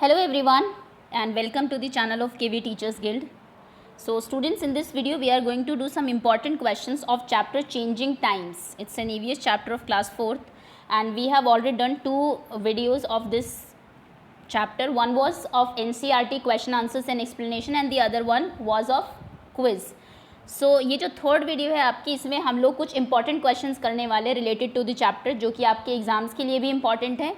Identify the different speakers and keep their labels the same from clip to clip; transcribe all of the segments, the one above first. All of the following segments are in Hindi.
Speaker 1: Hello everyone and welcome to the channel of KV Teachers Guild. So students, in this video we are going to do some important questions of chapter Changing Times. It's an EVS chapter of class 4th and we have already done two videos of this chapter. One was of NCERT question answers and explanation and the other one was of quiz. So ये जो थर्ड वीडियो है आपकी, इसमें हम लोग कुछ इंपॉर्टेंट क्वेश्चंस करने वाले रिलेटेड टू द चैप्टर, जो कि आपके एग्जाम्स के लिए भी इंपॉर्टेंट है,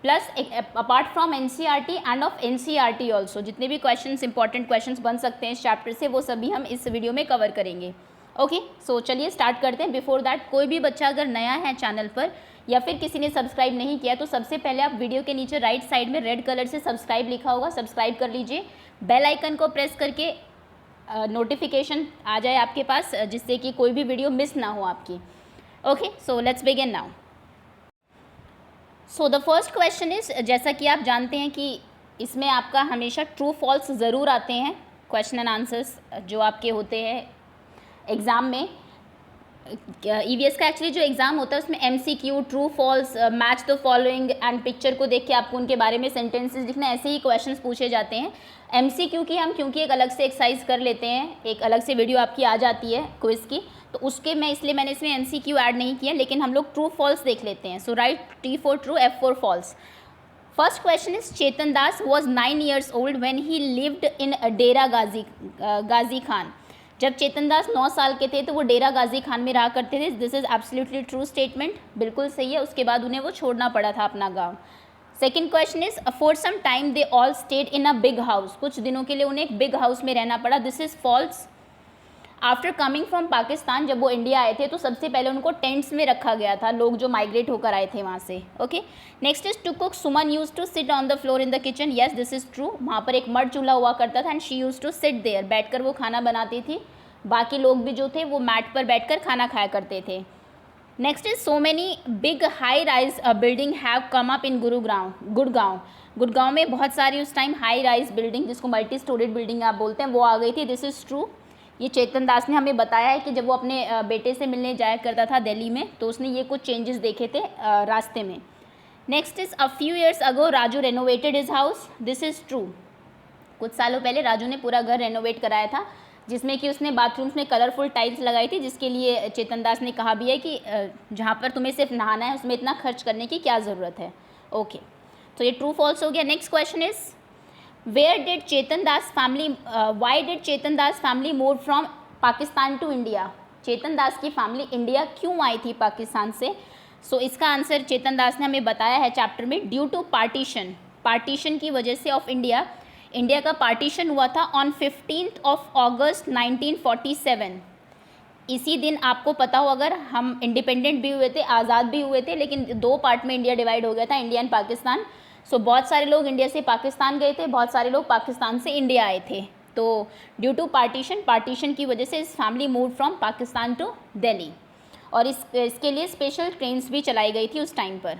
Speaker 1: plus apart from NCERT end of NCERT also जितने भी क्वेश्चंस इंपॉर्टेंट क्वेश्चंस बन सकते हैं इस चैप्टर से, वो सभी हम इस वीडियो में कवर करेंगे. ओके, सो चलिए स्टार्ट करते हैं. बिफोर दैट, कोई भी बच्चा अगर नया है चैनल पर या फिर किसी ने सब्सक्राइब नहीं किया तो सबसे पहले आप वीडियो के नीचे राइट साइड में रेड कलर से सब्सक्राइब लिखा होगा, सब्सक्राइब कर लीजिए. बेल आइकन को प्रेस करके नोटिफिकेशन आ जाए आपके पास, जिससे कि कोई भी वीडियो मिस ना हो आपकी. Okay, so let's begin now. So the first question is, जैसा कि आप जानते हैं कि इसमें आपका हमेशा ट्रू फॉल्स ज़रूर आते हैं क्वेश्चन एंड आंसर्स जो आपके होते हैं एग्ज़ाम में. ईवीएस का एक्चुअली जो एग्ज़ाम होता है उसमें MCQ, true false, match the following and picture को देख के आपको उनके बारे में सेंटेंसेस लिखना, ऐसे ही क्वेश्चंस पूछे जाते हैं. एमसीक्यू की हम क्योंकि एक अलग से एक्सरसाइज कर लेते हैं, एक अलग से वीडियो आपकी आ जाती है क्विज़ की, तो उसके मैंने इसमें एमसीक्यू ऐड नहीं किया, लेकिन हम लोग ट्रू फॉल्स देख लेते हैं. So right T for true, F for false. First question is, Chetan Das was 9 years old when he lived in Dera Ghazi Khan. जब चेतन दास 9 साल के थे तो वो डेरा गाजी खान में रहा करते थे. This is absolutely true statement, बिल्कुल सही है. उसके बाद उन्हें वो छोड़ना पड़ा था अपना गाँव. Second question is, for some time they all stayed in a big house. कुछ दिनों के लिए उन्हें एक बिग हाउस में रहना पड़ा. This is false. After coming from Pakistan, जब वो इंडिया आए थे तो सबसे पहले उनको टेंट्स में रखा गया था, लोग जो माइग्रेट होकर आए थे वहाँ से. Okay, next is, to cook Suman use to sit on the floor in the kitchen. Yes, this is true. वहाँ पर एक मर्द चूल्हा हुआ करता था and she use to sit there. बैठकर वो खाना बनाती थी, बाकी लोग भी जो थे वो मैट पर बैठकर खाना खाया करते थे. Next is, so many big high rise building have come up in Gurgaon में बहुत सारी उस टाइम हाई राइज बिल्डिंग, जिसको मल्टी स्टोरेड बिल्डिंग आप बोलते हैं, वो आ गई थी. This is true. ये चेतन दास ने हमें बताया है कि जब वो अपने बेटे से मिलने जाया करता था दिल्ली में, तो उसने ये कुछ चेंजेस देखे थे रास्ते में. Next is, a few years ago Raju renovated his house. This is true. कुछ सालों पहले राजू ने पूरा घर रेनोवेट कराया था, जिसमें कि उसने बाथरूम्स में कलरफुल टाइल्स लगाई थी, जिसके लिए चेतन दास ने कहा भी है कि जहाँ पर तुम्हें सिर्फ नहाना है उसमें इतना खर्च करने की क्या ज़रूरत है. ओके, तो ये ट्रू फॉल्स हो गया. Next question is, why did Chetan Das family moved from Pakistan to India? चेतन दास की फैमिली इंडिया क्यों आई थी पाकिस्तान से? सो इसका आंसर चेतन दास ने हमें बताया है चैप्टर में, ड्यू टू पार्टीशन की वजह से ऑफ इंडिया का पार्टीशन हुआ था ऑन 15th August 1947. इसी दिन आपको पता हो, अगर हम इंडिपेंडेंट भी हुए थे, आज़ाद भी हुए थे, लेकिन 2 पार्ट में इंडिया डिवाइड हो गया था, इंडिया एंड पाकिस्तान. सो बहुत सारे लोग इंडिया से पाकिस्तान गए थे, बहुत सारे लोग पाकिस्तान से इंडिया आए थे. तो ड्यू टू पार्टीशन की वजह से इस family move from Pakistan to Delhi, और इसके लिए स्पेशल ट्रेन्स भी चलाई गई थी उस टाइम पर.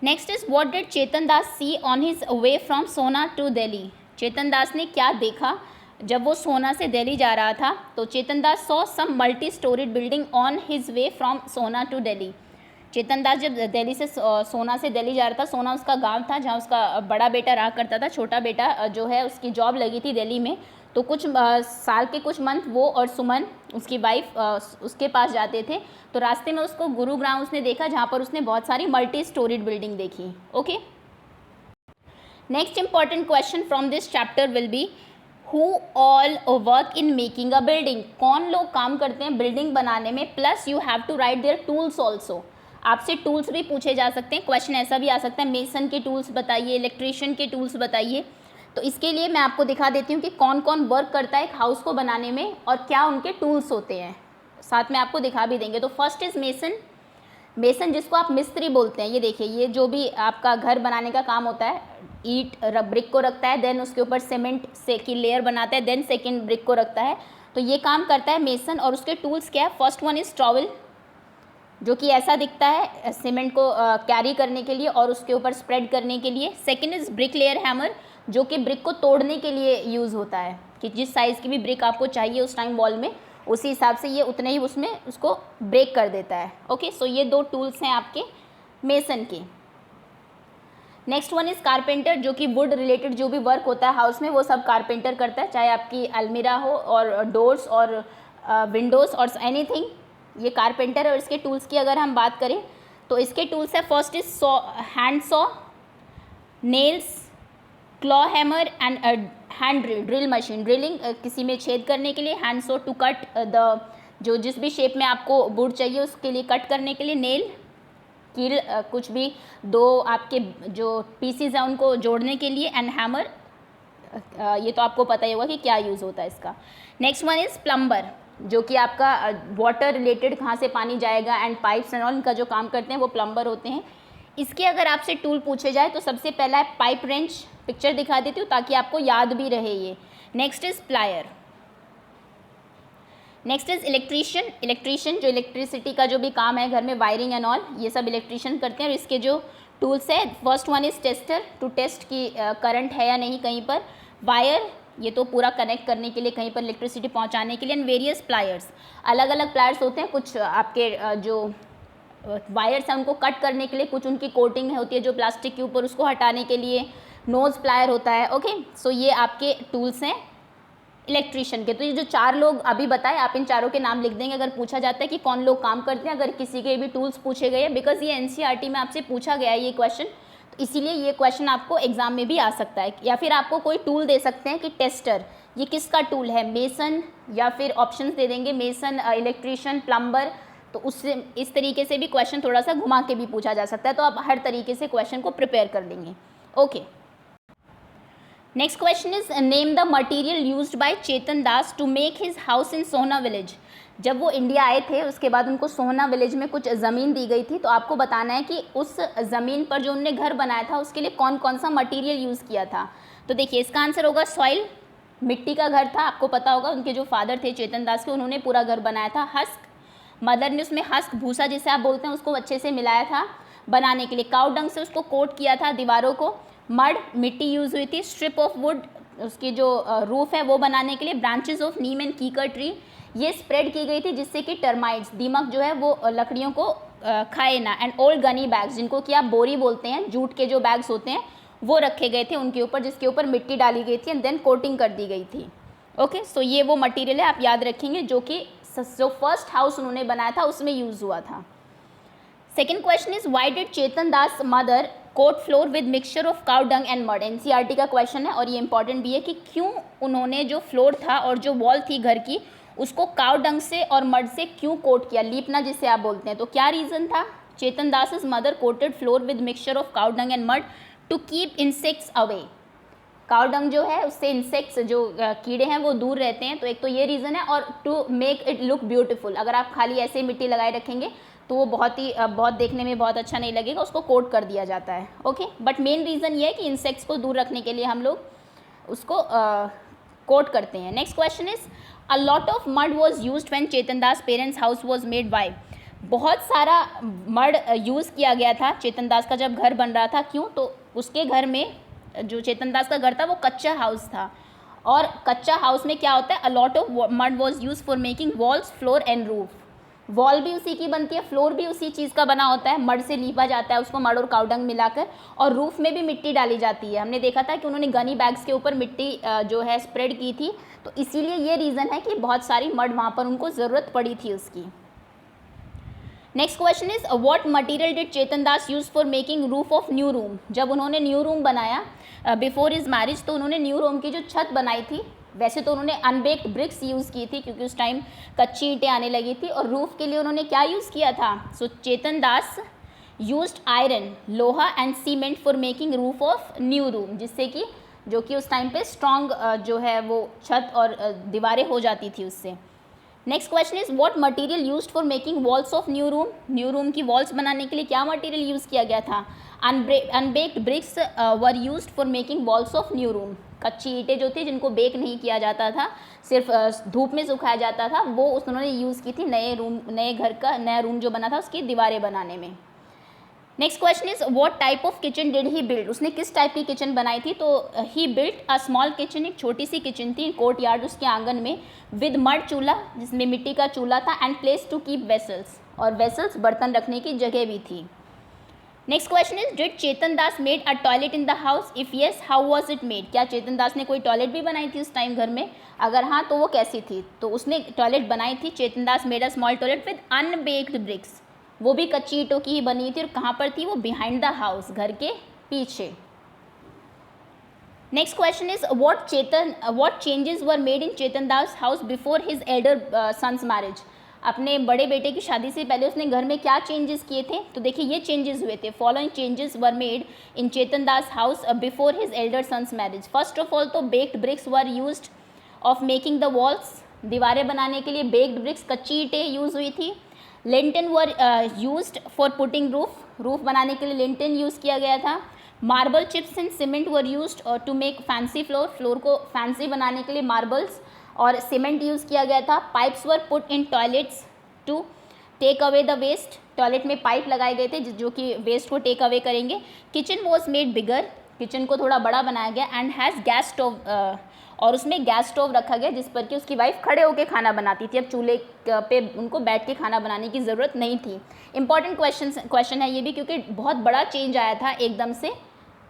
Speaker 1: Next is, what did Chetan Das see on his way from सोना टू दिल्ली. चेतन दास ने क्या देखा जब वो सोना से दिल्ली जा रहा था? तो Chetan Das saw some multi storeyed building on his way from सोना टू दिल्ली. चेतन दास जब दिल्ली से सोना से दिल्ली जा रहा था, सोना उसका गांव था जहां उसका बड़ा बेटा रहा करता था, छोटा बेटा जो है उसकी जॉब लगी थी दिल्ली में. तो कुछ साल के कुछ मंथ वो और सुमन उसकी वाइफ उसके पास जाते थे. तो रास्ते में उसको गुरुग्राम उसने देखा, जहाँ पर उसने बहुत सारी मल्टी स्टोरीड बिल्डिंग देखी. Okay, next important question from this chapter will be, who all work in making a building. कौन लोग काम करते हैं बिल्डिंग बनाने में, plus you have to write their tools also. आपसे टूल्स भी पूछे जा सकते हैं. क्वेश्चन ऐसा भी आ सकता है, मेसन के टूल्स बताइए, इलेक्ट्रीशियन के टूल्स बताइए. तो इसके लिए मैं आपको दिखा देती हूँ कि कौन कौन वर्क करता है एक हाउस को बनाने में और क्या उनके टूल्स होते हैं, साथ में आपको दिखा भी देंगे. तो फर्स्ट इज़ मेसन जिसको आप मिस्त्री बोलते हैं. ये देखिए, ये जो भी आपका घर बनाने का काम होता है, ईट ब्रिक को रखता है, देन उसके ऊपर सीमेंट से की लेयर बनाता है, देन सेकेंड ब्रिक को रखता है. तो ये काम करता है मेसन. और उसके टूल्स क्या है? फर्स्ट वन इज़ ट्रॉवल, जो कि ऐसा दिखता है सीमेंट को कैरी करने के लिए और उसके ऊपर स्प्रेड करने के लिए. Second is brick layer hammer, जो कि ब्रिक को तोड़ने के लिए यूज़ होता है, कि जिस साइज़ की भी ब्रिक आपको चाहिए उस टाइम वॉल में, उसी हिसाब से ये उतने ही उसमें उसको ब्रेक कर देता है. ओके, सो ये 2 टूल्स हैं आपके मेसन के. नेक्स्ट वन इज़ कारपेंटर, जो कि वुड रिलेटेड जो भी वर्क होता है हाउस में वो सब कारपेंटर करता है, चाहे आपकी अलमीरा हो और डोर्स और विंडोज़ और एनीथिंग, ये कारपेंटर है। और इसके टूल्स की अगर हम बात करें तो इसके टूल्स है, first is hand saw, nails, claw hammer and hand drill machine, drilling किसी में छेद करने के लिए, hand saw to cut the जो जिस भी शेप में आपको वुड चाहिए उसके लिए कट करने के लिए, नेल कील कुछ भी दो आपके जो पीसीज हैं उनको जोड़ने के लिए, एंड हैमर ये तो आपको पता ही होगा कि क्या यूज़ होता है इसका। नेक्स्ट वन इज़ प्लम्बर, जो कि आपका वाटर रिलेटेड कहाँ से पानी जाएगा एंड पाइप्स एंड ऑल इनका जो काम करते हैं वो प्लम्बर होते हैं। इसके अगर आपसे टूल पूछे जाए तो सबसे पहला है पाइप रेंच, पिक्चर दिखा देती हूँ ताकि आपको याद भी रहे ये। Next is plier. Next is electrician, electrician जो इलेक्ट्रिसिटी का जो भी काम है घर में वायरिंग एंड ऑल ये सब इलेक्ट्रीशियन करते हैं। और इसके जो टूल्स है, first one is tester, to test की करंट है या नहीं कहीं पर, वायर ये तो पूरा कनेक्ट करने के लिए कहीं पर इलेक्ट्रिसिटी पहुंचाने के लिए, एंड वेरियस प्लायर्स, अलग अलग प्लायर्स होते हैं, कुछ आपके जो वायर्स हैं उनको कट करने के लिए, कुछ उनकी कोटिंग होती है जो प्लास्टिक के ऊपर उसको हटाने के लिए, नोज़ प्लायर होता है। ओके, सो ये आपके टूल्स हैं इलेक्ट्रीशियन के। तो ये जो चार लोग अभी बताए आप इन चारों के नाम लिख देंगे अगर पूछा जाता है कि कौन लोग काम करते हैं, अगर किसी के भी टूल्स पूछे गए, बिकॉज ये एनसीईआरटी में आपसे पूछा गया है ये क्वेश्चन, तो इसीलिए ये क्वेश्चन आपको एग्जाम में भी आ सकता है। या फिर आपको कोई टूल दे सकते हैं कि टेस्टर ये किसका टूल है, मेसन, या फिर ऑप्शंस दे देंगे मेसन, इलेक्ट्रीशियन, प्लम्बर, तो उससे इस तरीके से भी क्वेश्चन थोड़ा सा घुमा के भी पूछा जा सकता है। तो आप हर तरीके से क्वेश्चन को प्रिपेयर कर लेंगे। Okay, next question is name the material used by Chetan Das to make his house in Sohna village. जब वो इंडिया आए थे उसके बाद उनको सोहना विलेज में कुछ ज़मीन दी गई थी, तो आपको बताना है कि उस ज़मीन पर जो उन्होंने घर बनाया था उसके लिए कौन कौन सा मटेरियल यूज़ किया था। तो देखिए इसका आंसर होगा सॉइल, मिट्टी का घर था। आपको पता होगा उनके जो फादर थे चेतन दास के, उन्होंने पूरा घर बनाया था। हस्क, मदर ने उसमें हस्क भूसा जिसे आप बोलते हैं उसको अच्छे से मिलाया था बनाने के लिए। काउ डंग से उसको कोट किया था दीवारों को। मड, मिट्टी यूज़ हुई थी। स्ट्रिप ऑफ वुड, उसकी जो रूफ है वो बनाने के लिए। ब्रांचेस ऑफ नीम एंड कीकर ट्री, ये स्प्रेड की गई थी जिससे कि टर्माइट्स, दीमक जो है वो लकड़ियों को खाए ना। एंड ओल्ड गनी बैग्स, जिनको कि आप बोरी बोलते हैं, जूट के जो बैग्स होते हैं वो रखे गए थे उनके ऊपर, जिसके ऊपर मिट्टी डाली गई थी एंड देन कोटिंग कर दी गई थी। ओके, सो ये वो मटेरियल है आप याद रखेंगे जो कि जो फर्स्ट हाउस उन्होंने बनाया था उसमें यूज़ हुआ था। Second question is why did Chetan Das mother coat floor with mixture of cow dung and mud. NCERT का क्वेश्चन है और ये इंपॉर्टेंट भी है कि क्यों उन्होंने जो फ्लोर था और जो वॉल थी घर की उसको काउ डंग से और मड से क्यों कोट किया, लीपना जिसे आप बोलते हैं। तो क्या रीज़न था? Chetan Das mother coated floor with mixture of cow dung and mud to keep insects away. Cow dung जो है उससे इंसेक्ट्स जो कीड़े हैं वो दूर रहते हैं, तो एक तो ये रीज़न है, और to make it look beautiful. अगर आप खाली ऐसे ही मिट्टी लगाए रखेंगे तो वो बहुत देखने में बहुत अच्छा नहीं लगेगा, उसको कोट कर दिया जाता है। ओके, बट मेन रीज़न ये है कि इंसेक्ट्स को दूर रखने के लिए हम लोग उसको कोट करते हैं। Next question is a lot of mud was used when Chetan Das parents house was made by. बहुत सारा मड यूज़ किया गया था चेतन दास का जब घर बन रहा था। क्यों? तो उसके घर में जो चेतन दास का घर था वो कच्चा हाउस था, और कच्चा हाउस में क्या होता है, a lot of mud was use for making walls, floor and roof. Wall भी उसी की बनती है, फ्लोर भी उसी चीज़ का बना होता है, मड से लीपा जाता है उसको मड और काउडंग मिलाकर, और रूफ में भी मिट्टी डाली जाती है। हमने देखा था कि उन्होंने गनी बैग्स के ऊपर मिट्टी जो है स्प्रेड की थी, तो इसीलिए ये रीज़न है कि बहुत सारी मड वहाँ पर उनको ज़रूरत पड़ी थी उसकी। Next question is what material did Chetan Das use for making roof of new room. जब उन्होंने न्यू रूम बनाया बिफोर हिज मैरिज, तो उन्होंने न्यू रूम की जो छत बनाई थी, वैसे तो उन्होंने अनबेक्ड ब्रिक्स यूज़ की थी क्योंकि उस टाइम कच्ची ईंटें आने लगी थी, और रूफ के लिए उन्होंने क्या यूज़ किया था। सो चेतन दास यूज्ड आयरन, लोहा and cement for making roof of new room, जिससे कि जो कि उस टाइम पे स्ट्रॉन्ग जो है वो छत और दीवारें हो जाती थी उससे। Next question is what material used for making walls of new room. New room की वॉल्स बनाने के लिए क्या मटेरियल यूज़ किया गया था। Unbaked bricks were used for making walls of new room. कच्ची ईंटें जो थी जिनको बेक नहीं किया जाता था, सिर्फ धूप में सुखाया जाता था, वो उन्होंने यूज़ की थी नए घर का नया रूम जो बना था उसकी दीवारें बनाने में। Next question is what type of kitchen did he build. उसने किस टाइप की किचन बनाई थी। तो ही बिल्ट अ स्मॉल किचन, एक छोटी सी किचन थी कोर्ट यार्ड उसके आंगन में, विद मड चूल्हा जिसमें मिट्टी का चूल्हा था, and place to keep vessels, और वेसल्स बर्तन रखने की जगह भी थी। Next question is did Chetan Das made a toilet in the house, if yes how was it made, क्या चेतन दास ने कोई टॉयलेट भी बनाई थी उस टाइम घर में, अगर हाँ तो वो कैसी थी, तो उसने टॉयलेट बनाई थी, Chetan Das made a small toilet with unbaked bricks, वो भी कच्ची ईंटों की ही बनी थी, और कहाँ पर थी वो, बिहाइंड द हाउस, घर के पीछे। Next question is what changes were made in Chetan Das house before his elder sons marriage, अपने बड़े बेटे की शादी से पहले उसने घर में क्या चेंजेस किए थे, तो देखिए ये चेंजेस हुए थे, following changes were made in Chetan Das house before his elder sons marriage. First of all तो baked bricks were used of making the walls, दीवारें बनाने के लिए बेक्ड ब्रिक्स, कच्ची ईंटें यूज हुई थी। Lintel were used for putting roof, roof बनाने के लिए लिंटन यूज़ किया गया था। Marble chips and cement were used to make fancy floor, floor को फैंसी बनाने के लिए मार्बल्स और सीमेंट यूज़ किया गया था। Pipes were put in toilets to take away the waste, toilet में पाइप लगाए गए थे जो कि वेस्ट को टेक अवे करेंगे। Kitchen was made bigger, kitchen को थोड़ा बड़ा बनाया गया। एंड हैज़ गैस स्टोव, और उसमें गैस स्टोव रखा गया जिस पर कि उसकी वाइफ खड़े होकर खाना बनाती थी, अब चूल्हे पे उनको बैठ के खाना बनाने की ज़रूरत नहीं थी। इंपॉर्टेंट क्वेश्चन है ये भी, क्योंकि बहुत बड़ा चेंज आया था एकदम से,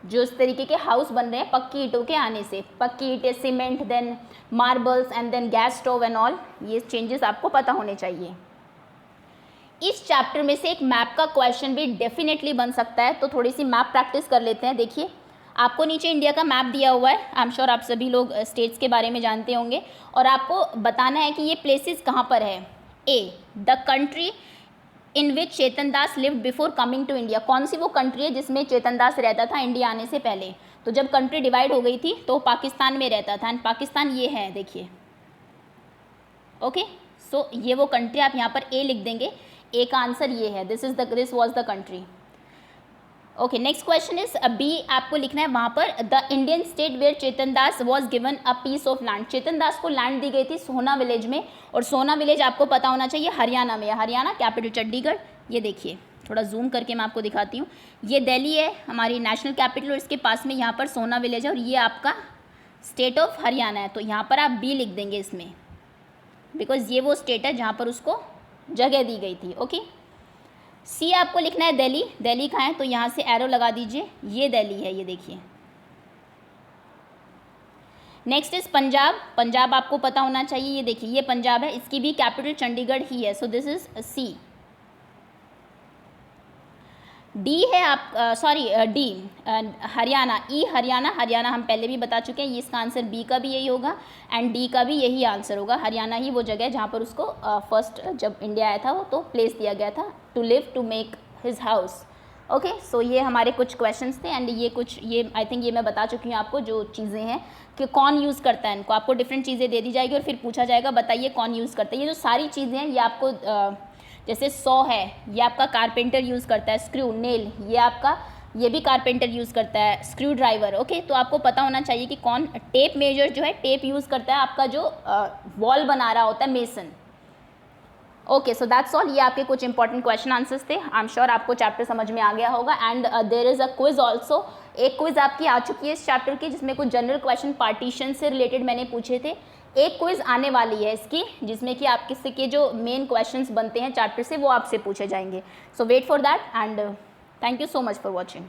Speaker 1: जो इस तरीके के हाउस बन रहे हैं पक्की ईंटों के आने से, पक्की ईंटें, cement, then marbles and then gas stove and all, ये चेंजेस आपको पता होने चाहिए। इस चैप्टर में से एक मैप का क्वेश्चन भी डेफिनेटली बन सकता है, तो थोड़ी सी मैप प्रैक्टिस कर लेते हैं। देखिए आपको नीचे इंडिया का मैप दिया हुआ है, आई एम श्योर आप सभी लोग स्टेट्स के बारे में जानते होंगे, और आपको बताना है कि ये प्लेसेस कहाँ पर है। A, the country in which Chetan Das lived before coming to India, कौन सी वो कंट्री है जिसमें चेतन दास रहता था इंडिया आने से पहले, तो जब कंट्री डिवाइड हो गई थी तो पाकिस्तान में रहता था, एंड पाकिस्तान ये है, देखिए। ओके, सो ये वो कंट्री, आप यहाँ पर ए लिख देंगे, ए का आंसर ये है, this was the country. Okay, next question is B, आपको लिखना है वहाँ पर the Indian state where Chetan Das was given a piece of land, Chetan Das को लैंड दी गई थी सोना विलेज में, और सोना विलेज आपको पता होना चाहिए हरियाणा में है, हरियाणा कैपिटल चंडीगढ़। ये देखिए थोड़ा जूम करके मैं आपको दिखाती हूँ, ये दिल्ली है हमारी नेशनल कैपिटल, और इसके पास में यहाँ पर सोना विलेज है, और ये आपका स्टेट ऑफ हरियाणा है, तो यहाँ पर आप बी लिख देंगे इसमें, बिकॉज ये वो स्टेट है जहाँ पर उसको जगह दी गई थी। ओके, सी आपको लिखना है दिल्ली, दिल्ली कहाँ है, तो यहाँ से एरो लगा दीजिए, ये दिल्ली है, ये देखिए। नेक्स्ट इज पंजाब, पंजाब आपको पता होना चाहिए, ये देखिए ये पंजाब है, इसकी भी कैपिटल चंडीगढ़ ही है, so this is C. D है आप डी हरियाणा, ई हरियाणा, हरियाणा हम पहले भी बता चुके हैं, ये इसका आंसर बी का भी यही होगा, एंड डी का भी यही आंसर होगा। हरियाणा ही वो जगह है जहाँ पर उसको फर्स्ट जब इंडिया आया था वो तो प्लेस दिया गया था to live, to make his house. Okay, so ये हमारे कुछ क्वेश्चंस थे, एंड ये आई थिंक ये मैं बता चुकी हूँ आपको जो चीज़ें हैं कि कौन यूज़ करता है इनको, आपको डिफरेंट चीज़ें दे दी जाएगी और फिर पूछा जाएगा बताइए कौन यूज़ करता है। ये जो सारी चीज़ें हैं ये आपको जैसे सॉ है, ये आपका कारपेंटर यूज़ करता है, स्क्रू, नेल, ये आपका ये भी कारपेंटर यूज़ करता है, स्क्रू ड्राइवर। ओके, तो आपको पता होना चाहिए कि कौन, टेप मेजर जो है टेप यूज़ करता है आपका जो वॉल बना रहा होता है, mason. Okay, so that's all, ये आपके कुछ इंपॉर्टेंट क्वेश्चन आंसर्स थे, आई एम श्योर आपको चैप्टर समझ में आ गया होगा। And there is a quiz also, एक क्विज आपकी आ चुकी है इस चैप्टर की जिसमें कुछ जनरल क्वेश्चन पार्टीशन से रिलेटेड मैंने पूछे थे, एक क्विज आने वाली है इसकी जिसमें कि आप किसी के जो मेन क्वेश्चंस बनते हैं चैप्टर से वो आपसे पूछे जाएंगे। So wait for that, and thank you so much for watching.